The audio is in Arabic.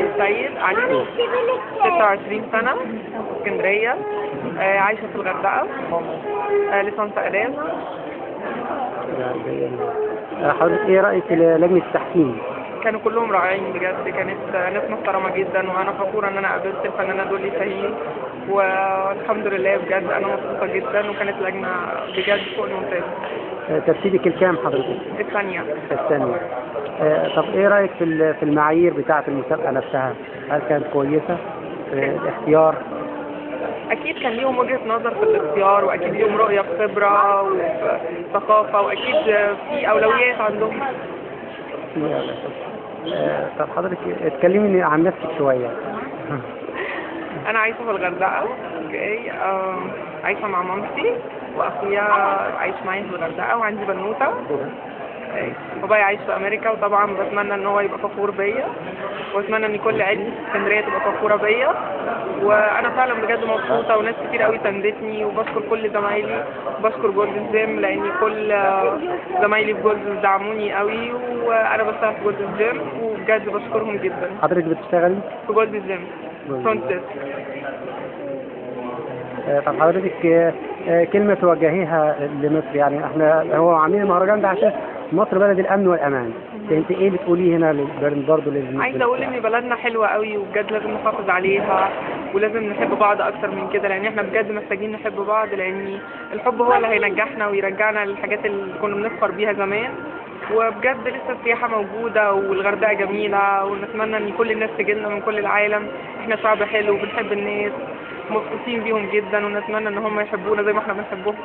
السيد علي، 26 سنة، اسكندرية. عايشة في الغردقة، ليسانس آداب. حضرتك ايه رأيك في لجنة التحكيم؟ كانوا كلهم رائعين بجد، كانت ناس محترمة جدا، وأنا فخورة إن أنا قابلت الفنانة دولي شاهين، والحمد لله بجد أنا مبسوطة جدا، وكانت لجنة بجد فوق الممتاز. ترتيبك الكام حضرتك؟ الثانية. الثانية. طب ايه رأيك في المعايير بتاعة المسابقة نفسها؟ هل كانت كويسة؟ الاختيار؟ أكيد كان ليهم وجهة نظر في الاختيار، وأكيد ليهم رؤية في خبرة وفي ثقافة، وأكيد في أولويات عندهم. طب حضرتك اتكلمي عن نفسك شوية. أنا عايشة في الغردقة، اوكي. عايشة مع مامتي، وأخويا عايش معايا في الغردقة، وعندي بنوتة. بابايا عايش في أمريكا، وطبعا بتمنى إن هو يبقى فخور بيا، وأتمنى إن كل عيلتي في اسكندرية تبقى فخورة بيا. وأنا فعلا بجد مبسوطة، وناس كتير قوي ساندتني، وبشكر كل زمايلي، وبشكر جولدن جيم، لأن كل زمايلي في جولدن دعموني قوي، وأنا بشتغل في جولدن جيم، وبجد بشكرهم جدا. حضرتك بتشتغلي؟ في جولدن جيم فرونت ديسك. طب حضرتك كلمة توجهيها لمصر، يعني احنا هو عاملين المهرجان ده عشان مصر بلد الأمن والأمان، انت ايه بتقوليه هنا برضه عايزة اقول ان بلدنا حلوة قوي، وبجد لازم نحافظ عليها، ولازم نحب بعض اكتر من كده، لان احنا بجد محتاجين نحب بعض، لان الحب هو اللي هينجحنا ويرجعنا للحاجات اللي كنا بنفخر بيها زمان. وبجد لسه السياحة موجودة، والغردقة جميلة، ونتمنى ان كل الناس تجيلنا من كل العالم. احنا شعب حلو وبنحب الناس، مبسوطين بيهم جدا، ونتمنى ان هم يحبونا زي ما احنا بنحبهم.